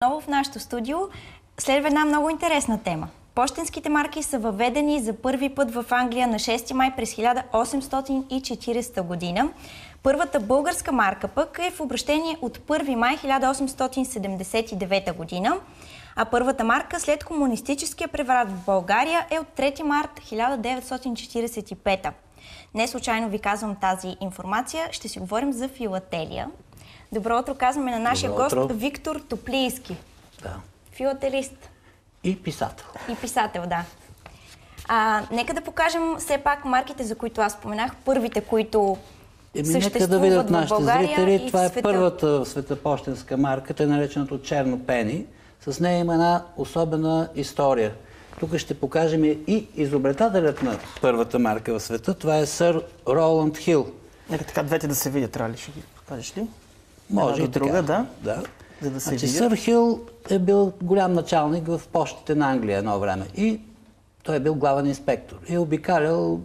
Отново в нашото студио следва една много интересна тема. Пощенските марки са въведени за първи път в Англия на 6 май през 1840 година. Първата българска марка пък е в обращение от 1 май 1879 година, а първата марка след комунистическия преврат в България е от 3 март 1945. Не случайно ви казвам тази информация. Ще си говорим за филателия. Добро утро казваме на нашия гост Виктор Топлийски. Да. Филателист. И писател. И писател, да. Нека да покажем все пак марките, за които аз споменах. Първите, които нека да видят нашите зрители. Това е света. първата в света пощенска марка, тъй нареченото черно пени. С нея има една особена история. Тук ще покажем и изобретателят на първата марка в света. Това е сър Роланд Хил. Нека така двете да се видят, трябва ли? Ще ги покажеш ли? Може и друга, да. За да се сър Хил е бил голям началник в пощите на Англия едно време. И той е бил главен инспектор. И е обикалял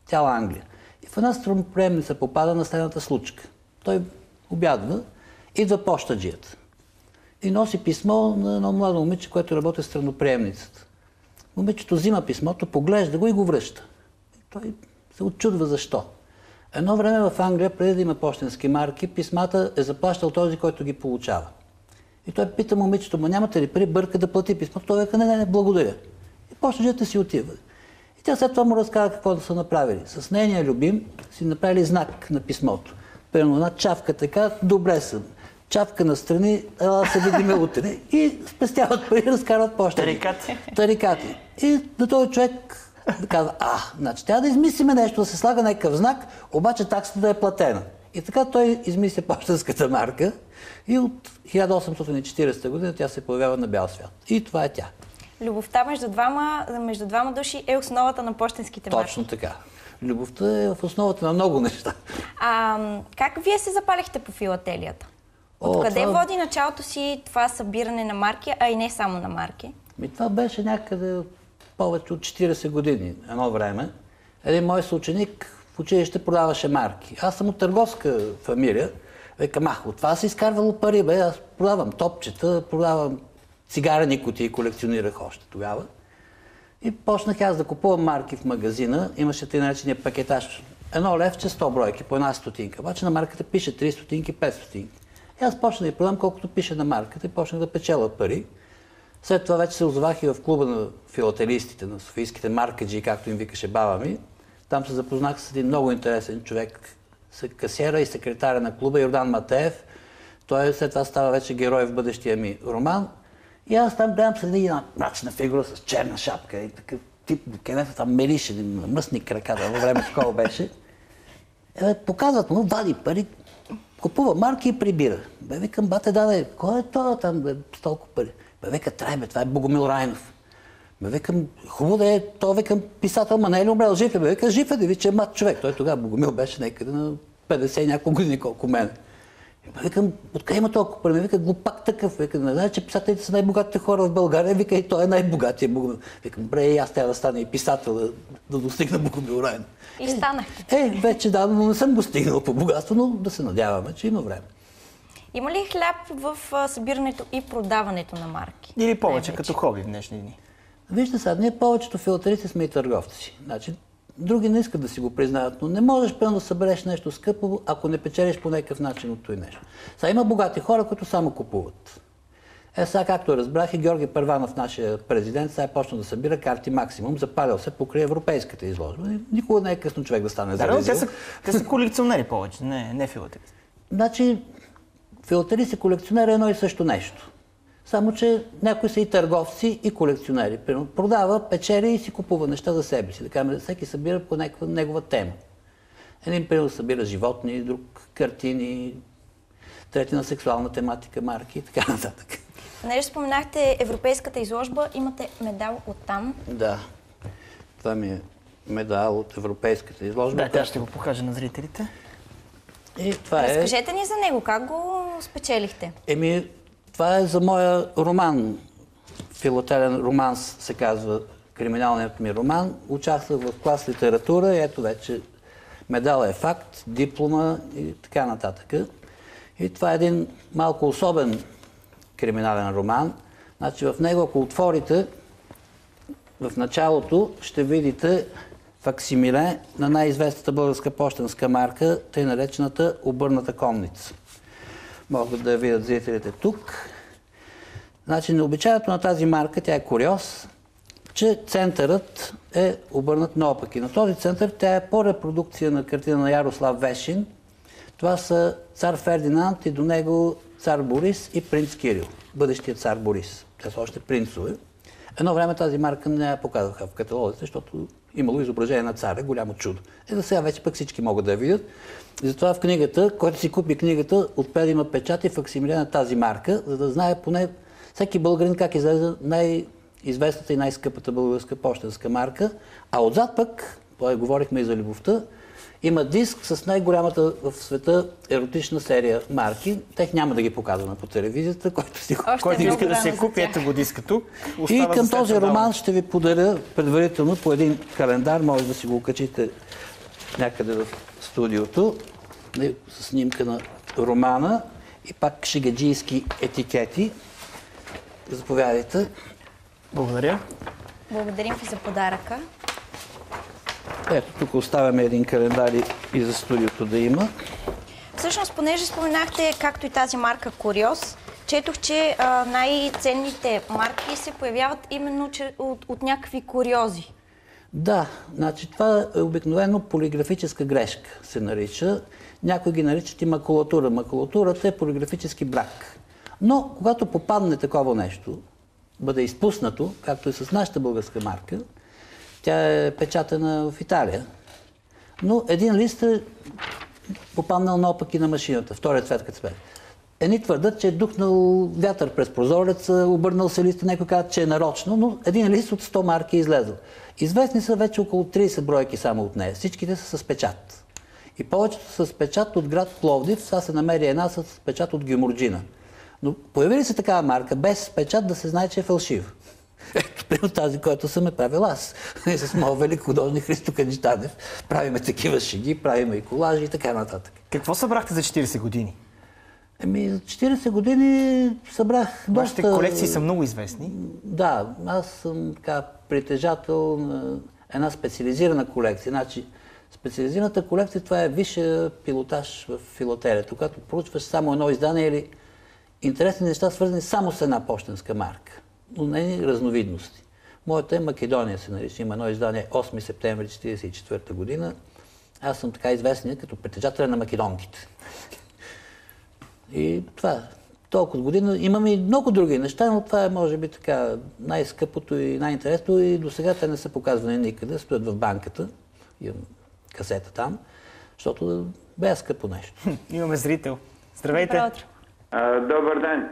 цяла Англия. И в една страноприемница попада на следната случка. Той обядва, идва пощаджият. И носи писмо на едно младо момиче, което работи в страноприемницата. Момичето взима писмото, поглежда го и го връща. И той се отчудва защо. Едно време в Англия, преди да има пощенски марки, писмата е заплащал този, който ги получава. И той пита момичето, нямате ли пари, бърка да плати писмото? Той века, не, благодаря. И пощаджията си отива. И тя след това му разказва какво да са направили. С нейния любим си направили знак на писмото. Примерно една чавка така, добре съм. Чавка настрани, ела се видиме утре. И спестяват пари, разкарват пощади. Тарикати. И до този човек казва, значи трябва да измислиме нещо, да се слага някакъв знак, обаче таксата да е платена. И така той измисля пощенската марка и от 1840 година тя се появява на бял свят. И това е тя. Любовта между двама души е основата на пощенските марки. Точно така. Любовта е в основата на много неща. Как вие се запалихте по филателията? Откъде води началото си това събиране на марки, а и не само на марки? Това беше някъде повече от 40 години, едно време. Един мой съученик в училище продаваше марки. Аз съм от търговска фамилия. Викам, от това си изкарвало пари, бе. Аз продавам топчета, продавам цигарени кутии, колекционирах още тогава. И почнах аз да купувам марки в магазина. Имаше тъй наречения пакетаж. 1 левче, 100 бройки, по 1 стотинка. Обаче на марката пише 3 стотинки, 5 стотинки. И аз почнах да я продам колкото пише на марката и почнах да печеля пари. След това вече се озовах и в клуба на филателистите, на софийските маркаджи, както им викаше баба ми. Там се запознах с един много интересен човек, касиера и секретаря на клуба, Йордан Матеев. Той след това става вече герой в бъдещия ми роман. И аз там гледам след една мрачна фигура с черна шапка и такъв тип букенета, там мелише, мръсни краката, във време такова беше. Показват му, вади пари, купува марки и прибира. Викам, бате, кой е това там, с толкова пари? Века, това е Богомил Райнов. Викам, хубаво да е, той викам писател, не е ли умрел, жив е? Века, жив е, да ви, че е млад човек. Той тогава Богомил беше някъде на 50 няколко години, колко мене. Викам, откъде има толкова пари? Вика, глупак такъв. Вика, не знае, че писателите са най-богатите хора в България. Вика, и той е най-богатия Богомил. Викам, и аз трябва да стана и писател, да достигна Богомил Райнов. И станахте. Вече да, но не съм го стигнал по богатство, но да се надяваме, че има време. Има ли хляб в събирането и продаването на марки? Или повече като хоби в днешни дни? Вижте сега, ние повечето филателисти сме и търговци. Значи, други не искат да си го признаят, но не можеш пълно да събереш нещо скъпо, ако не печелиш по някакъв начин от това нещо. Сега има богати хора, които само купуват. Сега, както разбрах, и Георги Първанов, нашия президент, сега е почнал да събира карти Максимум, запалял се покрай европейската изложба. Никога не е късно човек да стане зарезил. Те са колекционери повече, не филателисти. Значи, филателист и колекционер е едно и също нещо. Само, че някои са и търговци, и колекционери. Продава, печели и си купува неща за себе си. Да кажем, всеки събира по някаква негова тема. Един пример събира животни, друг картини, трети на сексуална тематика, марки и така нататък. Понеже споменахте европейската изложба, имате медал оттам. Да, това ми е медал от европейската изложба. Да, тя ще го покажа на зрителите. И това Разкажете ни за него, как го спечелихте? Това е за моя роман. Филателен романс се казва криминалният ми роман. Участвах в клас литература и ето вече медал е факт, диплома и така нататък. И това е един малко особен криминален роман. Значи в него, ако отворите, в началото ще видите факсимиле на най-известната българска пощенска марка, тъй наречената обърната конница. Могат да я видят зрителите тук. Значи, необичайното на тази марка, тя е куриоз, че центърът е обърнат наопаки. На този център тя е по репродукция на картина на Ярослав Вешин. Това са цар Фердинанд и до него цар Борис и принц Кирил, бъдещият цар Борис. Те са още принцове. Едно време тази марка не я показваха в каталозите, защото имало изображение на царя, голямо чудо. За сега вече пък всички могат да я видят. И затова в книгата, който си купи книгата, отпред има печат и факсимиле на тази марка, за да знае поне всеки българин как излезе най-известната и най-скъпата българска пощенска марка. А отзад пък, говорихме и за любовта, има диск с най-голямата в света еротична серия марки. Тех няма да ги показваме по телевизията, който иска да се купи, ето го диска тук. И към този роман ще ви подаря предварително по един календар, може да си го окачите някъде в студиото, с снимка на романа и пак шегаджийски етикети. Заповядайте. Благодаря. Благодарим ви за подаръка. Ето, тук оставяме един календар и за студиото да има. Всъщност, понеже споменахте, както и тази марка Куриоз, четох, че най-ценните марки се появяват именно от някакви куриози. Да, значи това е обикновено полиграфическа грешка, се нарича. Някои ги наричат и макулатура. Макулатурата е полиграфически брак. Но, когато попадне такова нещо, бъде изпуснато, както и с нашата българска марка, тя е печатана в Италия, но един лист е попаднал наопаки на машината, втория цвет като цвет. Едни твърдат, че е духнал вятър през прозореца, обърнал се листа, някой казват, че е нарочно, но един лист от 100 марки е излезъл. Известни са вече около 30 бройки само от нея. Всичките са с печат. И повечето са с печат от град Пловдив, сега се намери една с печат от Гюмурджина. Но появи ли се такава марка без печат, да се знае, че е фалшива? Ето, тази, която съм е правил аз. С моят велик художник Христо Канджитанев. Правиме такива шеги, правиме и колажи и така нататък. Какво събрахте за 40 години? За 40 години събрах Вашите доста... колекции са много известни. Да, аз съм притежател на една специализирана колекция. Значи, специализираната колекция, това е висше пилотаж в филателията, когато проучваш само едно издание или интересни неща, свързани само с една пощенска марка, но не разновидности. Моята е Македония, се нарича. Има едно издание 8 септември 1944 година. Аз съм така известен като притежателя на македонките. И това, толкова година. Имаме и много други неща, но това е, може би, така най-скъпото и най-интересно. И до сега те не са показвани никъде. Стоят в банката. Имам касета там, защото бе скъпо нещо. Имаме зрител. Здравейте! Добро утро. Добър ден.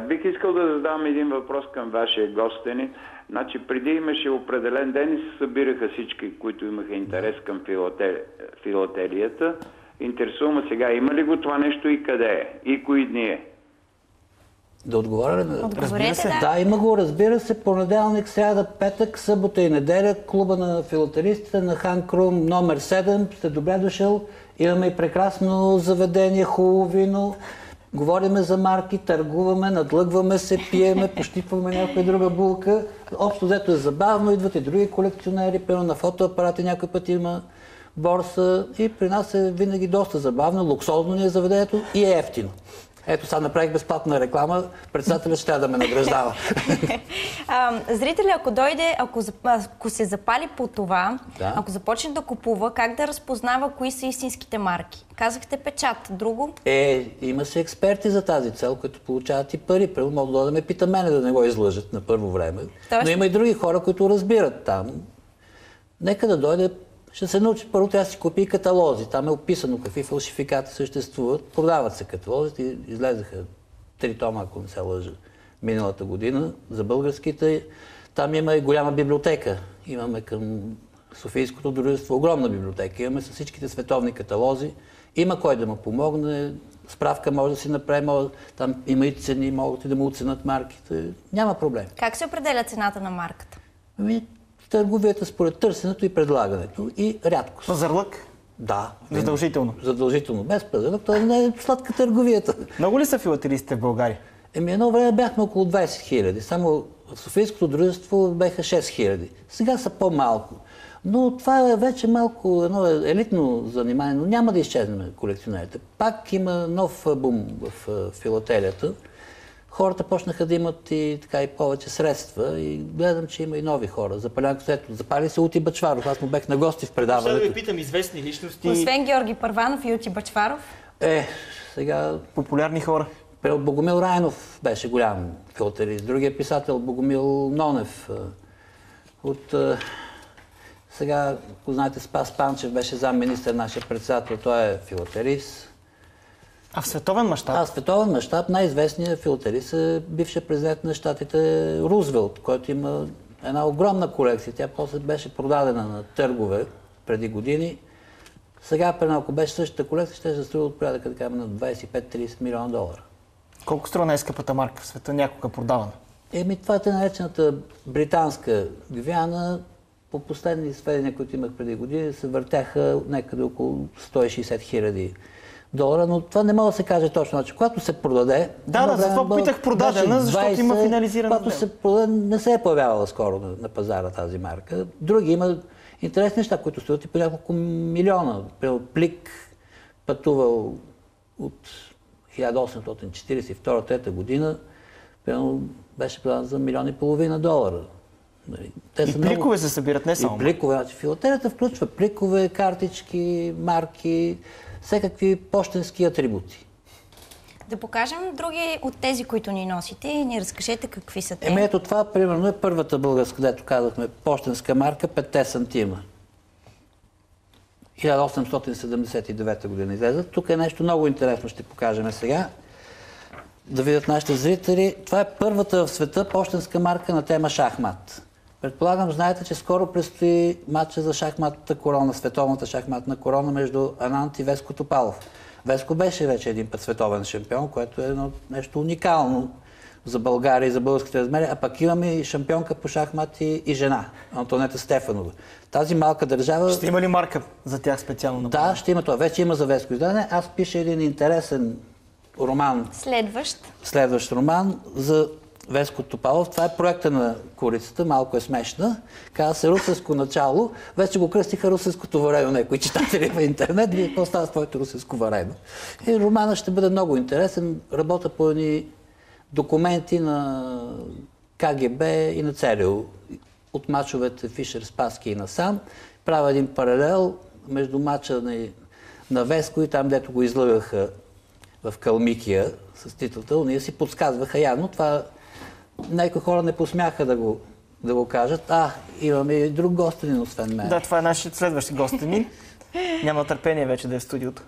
Бих искал да задам един въпрос към вашия гостени. Значи, преди имаше определен ден и се събираха всички, които имаха интерес към филателията. Интересуваме сега, има ли го това нещо и къде е? И кои дни е? Да отговоря ли? Отговорете, да. Да, има го, разбира се, понеделник, сряда, петък, събота и неделя, клуба на филателистите на Хан Крум номер 7. Сте добре дошъл. Имаме и прекрасно заведение, хубаво вино. Говориме за марки, търгуваме, надлъгваме се, пиеме, пощипваме някоя друга булка. Общо взето е забавно, идват и други колекционери, пълно на фотоапарати, някой път има борса и при нас е винаги доста забавно, луксозно ни е заведението и е ефтино. Ето, сега направих безплатна реклама, председателят ще да ме награждава. Зрителя, ако дойде, ако се запали по това, да. Ако започне да купува, как да разпознава кои са истинските марки? Казахте печат, друго? Има се експерти за тази цел, които получават и пари. Първо мога да дойде ме пита мене да не го излъжат на първо време. Но има и други хора, които разбират там. Нека да дойде. Ще се научи. Първо трябва да си купи каталози. Там е описано какви фалшификати съществуват. Продават се каталозите. Излезаха 3 тома, ако не се лъжа, миналата година за българските. Там има и голяма библиотека. Имаме към Софийското дружество огромна библиотека. Имаме с всичките световни каталози. Има кой да му помогне. Справка може да си направи. Там има и цени, могат и да му оценят марките. Няма проблем. Как се определя цената на марката? Търговията според търсенето и предлагането и рядкост. Пазарлък? Да. Задължително? Задължително. Без пазарлък. Това не е сладка търговията. Много ли са филателистите в България? Едно време бяхме около 20 хиляди. Само в Софийското дружество бяха 6 хиляди. Сега са по-малко. Но това е вече малко едно елитно занимание, но няма да изчезнем колекционерите. Пак има нов бум в филателията. Хората почнаха да имат и повече средства и гледам, че има и нови хора. Запали се Ути Бъчваров. Аз му бех на гости в предаването. Ще да ви питам известни личности. Освен Георги Първанов и Ути Бъчваров? Сега... Популярни хора. Богомил Райнов беше голям филателист. Другия писател Богомил Нонев. Сега, ако знаете, Спас Панчев беше замминистър, нашия председател. Той е филателист. А в световен мащаб? В световен мащаб най-известният филателист е бившия президент на щатите Рузвелт, който има една огромна колекция. Тя после беше продадена на търгове преди години. Сега, ако беше същата колекция, ще се струва от порядъка на 25-30 милиона долара. Колко струва най-скъпата марка в света, някога продавана? Това е наречената британска Гвиана. По последни сведения, които имах преди години, се въртяха някъде около 160 хиляди долара, но това не мога да се каже точно. Значи, когато се продаде... затова питах продадена, защото има финализирана. Когато се продаде, не се е появявала скоро на пазара тази марка. Други има интересни неща, които стоят и по няколко милиона. Плик пътувал от 1842-3 година, беше продаден за $1,5 милиона. И пликове се събират, не само. И пликове. Значи, филателията включва пликове, картички, марки, всякакви пощенски атрибути. Да покажем други от тези, които ни носите и ни разкажете какви са те. Ето това, примерно, е първата българска, дето казахме, пощенска марка, 5 сантима. 1879 година излезе. Тук е нещо много интересно, ще покажем сега. Да видят нашите зрители. Това е първата в света пощенска марка на тема шахмат. Предполагам, знаете, че скоро предстои матча за шахматната корона, световната шахматна корона между Анант и Веско Топалов. Веско беше вече един път световен шампион, което е нещо уникално за България и за българските размери, а пък имаме и шампионка по шахмати и жена, Антонета Стефанова. Тази малка държава... Ще има ли марка за тях специално? Да, ще има това. Вече има за Веско издане. Аз пиша един интересен роман. Следващ роман за Веско Топалов. Това е проекта на корицата, малко е смешна. Казва се Русенско начало. Вече го кръстиха Русенското варено, някои читатели в интернет. Вие какво става с твоето русенско варено? И романът ще бъде много интересен. Работа по едни документи на КГБ и на ЦРУ. От мачовете Фишер, Спаски и насам. Правя един паралел между мача на Веско и там, дето го излъгаха в Калмикия с титлата. Ние си подсказваха явно. Това някои хора не посмяха да го кажат. Имаме и друг гостенин, освен мен. Да, това е нашият следващ гостенин. Няма търпение вече да е в студиото.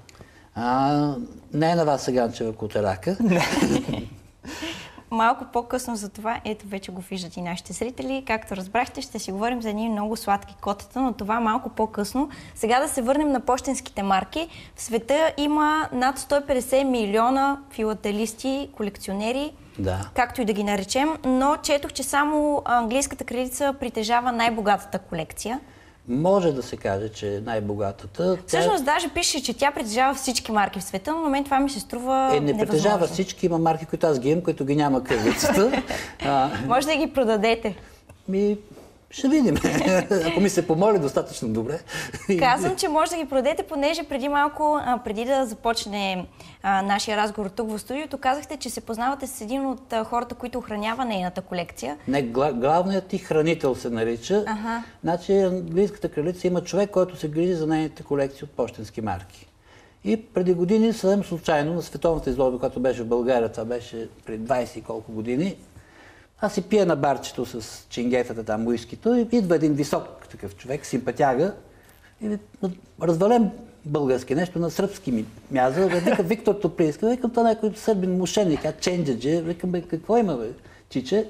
Не е на вас Ганчева Котарака. Малко по-късно за това, ето вече го виждат и нашите зрители. Както разбрахте, ще си говорим за едни много сладки котета, но това малко по-късно. Сега да се върнем на пощенските марки. В света има над 150 милиона филателисти, колекционери, както и да ги наречем, но четох, че само английската кралица притежава най-богатата колекция. Може да се каже, че е най-богатата. Всъщност даже пише, че тя притежава всички марки в света, но на мен това ми се струва невъзможно. Не притежава всички, има марки, които аз ги имам, които ги няма кралицата. Може да ги продадете. Ще видим. Ако ми се помоли достатъчно добре. Казвам, че може да ги продадете, понеже преди малко, преди да започне нашия разговор тук в студиото, казахте, че се познавате с един от хората, които охранява нейната колекция. Не, главният ти хранител се нарича. Значи английската кралица има човек, който се грижи за нейните колекции от пощенски марки. И преди години, съвсем случайно, на световната изложба, която беше в България, това беше преди 20 и колко години, аз си пия на барчето с чингетата там, уискито, и идва един висок такъв човек, симпатяга, и развален български, нещо на сръбски ми мяза, вика Виктор Топлински, викам това някой сърбин мошенник, ченджаджи, викам, какво има, чиче?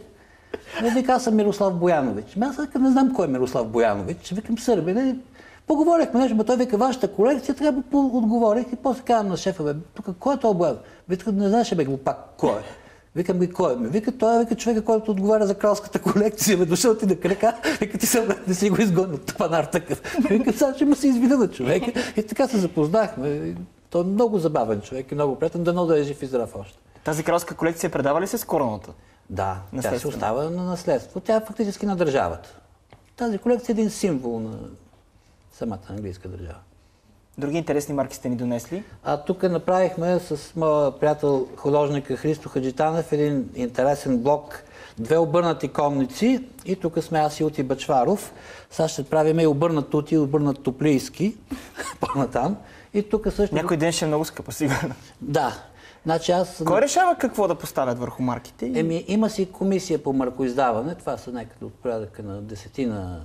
Вика, аз съм Мирослав Боянович. Аз не знам кой е Мирослав Боянович, викам сърбин. Поговорихме нещо, той вика, вашата колекция, така отговорих и после казвам на шефа, тук кой е този Боянов? Вика, не знаеш, глупак, кой е? Викам ги, кой е? Вика, той е човека, който отговаря за кралската колекция. Дошъл ти на крака, вика, ти съм не си го изгонил от панар такъв. Вика, сега ще му се извиня на човека. И така се запознахме. Той е много забавен човек и много приятен, дано да е жив и здрав още. Тази кралска колекция предава ли се с короната? Да, тя се Наследствена. остава на наследство. Тя е фактически на държавата. Тази колекция е един символ на самата английска държава. Други интересни марки сте ни донесли? А тук направихме с моя приятел художника Христо Хаджитанов един интересен блок, 2 обърнати конници и тук сме аз и Ути Бачваров. Сега ще правим и обърнат Ути и обърнат Топлийски по-натам. И тук също... Някой ден ще е много скъпо, сигурно. Да. Значи аз... Кой решава какво да поставят върху марките? Има си комисия по маркоиздаване. Това са някъде от порядъка на 10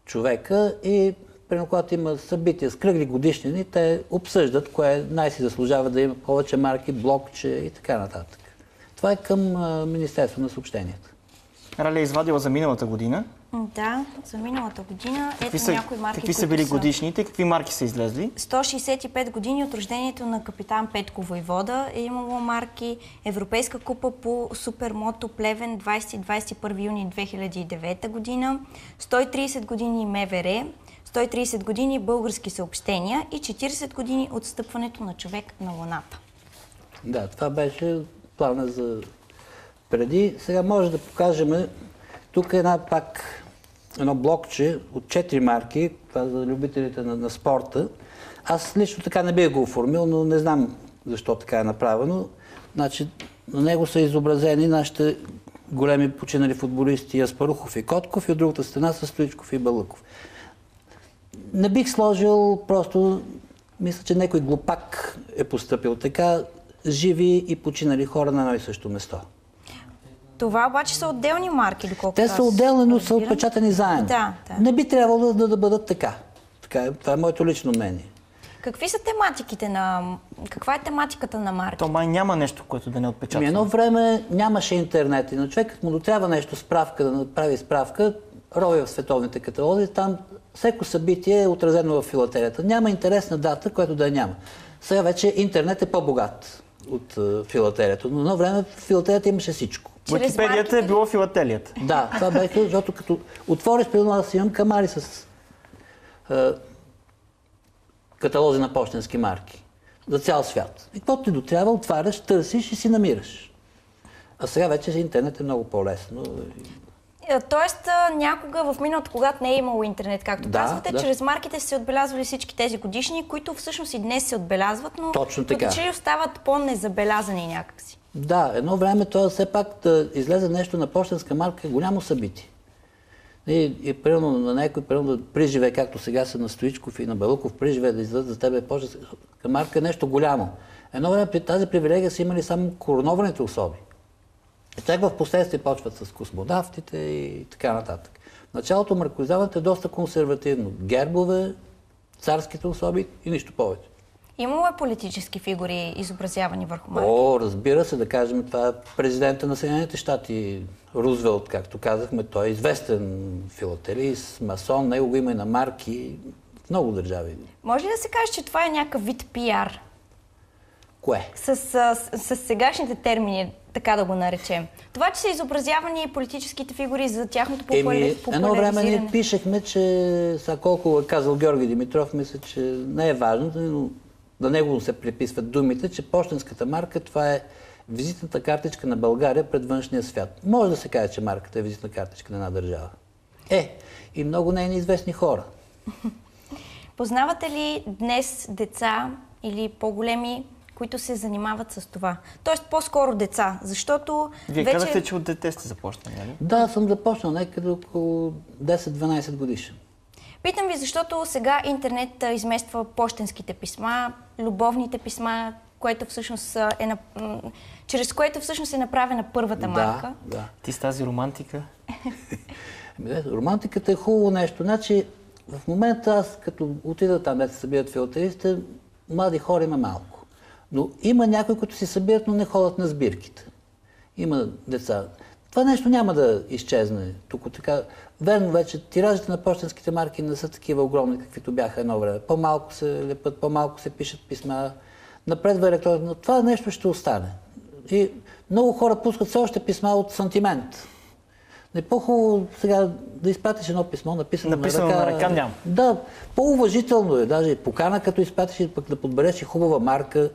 човека и примерно, когато има събития с кръгли годишнини, те обсъждат кое най-си заслужава да има повече марки, блокче и така нататък. Това е към Министерство на съобщенията. Рали е извадила за миналата година. Да, за миналата година. Някои марки, какви са били годишните? Какви марки са излезли? 165 години от рождението на капитан Петко Войвода е имало марки. Европейска купа по Супермото Плевен 20-21 юни 2009 година. 130 години МВР. 130 години български съобщения и 40 години от стъпването на човек на Луната. Да, това беше плана за преди. Сега може да покажем тук едно блокче от 4 марки, това за любителите на спорта. Аз лично така не бих го оформил, но не знам защо така е направено. Значи, на него са изобразени нашите големи починали футболисти Аспарухов и Котков и от другата страна са Стоичков и Балъков. Не бих сложил, просто мисля, че някой глупак е постъпил така, живи и починали хора на едно и също место. Това обаче са отделни марки, доколкото те са отделни, но са отпечатани заедно. Да. Не би трябвало да бъдат така. Това е моето лично мнение. Какви са тематиките на... Каква е тематиката на марките? То май няма нещо, което да не е отпечатано. Едно време нямаше интернет и на човекът му дотрябва нещо, справка, да направи справка, рови в световните каталози, там всеко събитие е отразено в филателията. Няма интересна дата, която да я няма. Сега вече интернет е по-богат от филателията, но едно време в филателията имаше всичко. Уикипедията е било филателията. Да, това беше, защото като отвориш, примерно аз имам камари с каталози на пощенски марки за цял свят. И каквото ти дотрябва, отваряш, търсиш и си намираш. А сега вече интернет е много по-лесно. Тоест, някога в миналото, когато не е имало интернет, както казвате, чрез марките са се отбелязвали всички тези годишни, които всъщност и днес се отбелязват, но като че ли остават по-незабелязани някакси. Да, едно време това все пак да излезе нещо на пощенска марка е голямо събитие. И примерно на някой да приживе, както сега са на Стоичков и на Балъков, приживе да излезе за тебе пощенска марка е нещо голямо. Едно време при тази привилегия са имали само коронованите особи. Чак в последствие почват с космонавтите и така нататък. В началото маркоиздаването е доста консервативно. Гербове, царските особи и нищо повече. Имало е политически фигури, изобразявани върху марки? Разбира се, да кажем, това е президента на Съединените щати, Рузвелт, както казахме. Той е известен филателист, масон, него го има и на марки в много държави. Може ли да се каже, че това е някакъв вид пиар? Кое? С сегашните термини, така да го наречем. Това, че са изобразявани политическите фигури за тяхното популяризиране. Едно време ние пишехме, че сега колко е казал Георги Димитров, мисля, че не е важно, но на него се приписват думите, че пощенската марка това е визитната картичка на България пред външния свят. Може да се каже, че марката е визитна картичка на една държава. И много нейни известни хора. Познавате ли днес деца или по-големи, които се занимават с това? Тоест по-скоро деца, защото Вие казахте, че от дете сте започнали, нали? Да, съм започнал някъде около 10-12 годишен. Питам ви, защото сега интернет измества пощенските писма, любовните писма, което всъщност чрез което всъщност е направена първата марка. Да. Ти с тази романтика? Романтиката е хубаво нещо. Значи, в момента аз, като отида там, да се събират филателистите, млади хора има малко. Но има някои, които си събират, но не ходят на сбирките. Има деца. Това нещо няма да изчезне. Тук така. Верно вече, тиражите на пощенските марки не са такива огромни, каквито бяха едно време. По-малко се лепят, по-малко се пишат писма. Напредва електронно, но това нещо ще остане. И много хора пускат все още писма от сантимент. Не по-хубаво сега да изпратиш едно писмо, написано на ръка няма. Да, по-уважително е. Даже покана, като изпратиш, пък да подбереш и хубава марка.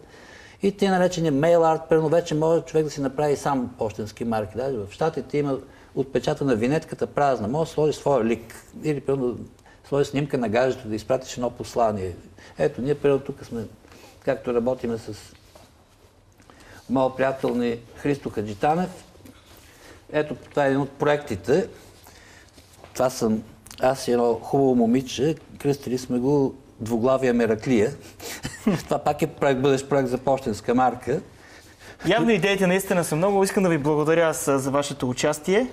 И те наречени мейл арт, примерно вече може човек да си направи сам пощенски марки. Даже в Щатите има отпечатана винетката празна. Може да сложи своя лик. Или примерно сложи снимка на гаджето да изпратиш едно послание. Ето, ние примерно тук сме, както работиме с моят приятел ни Христо Хаджитанев. Ето, това е един от проектите. Това съм аз и едно хубаво момиче. Кръстили сме го Двуглавия Мераклия. Това пак е бъдещ проект за пощенска марка. Явно идеите наистина са много. Искам да ви благодаря за вашето участие.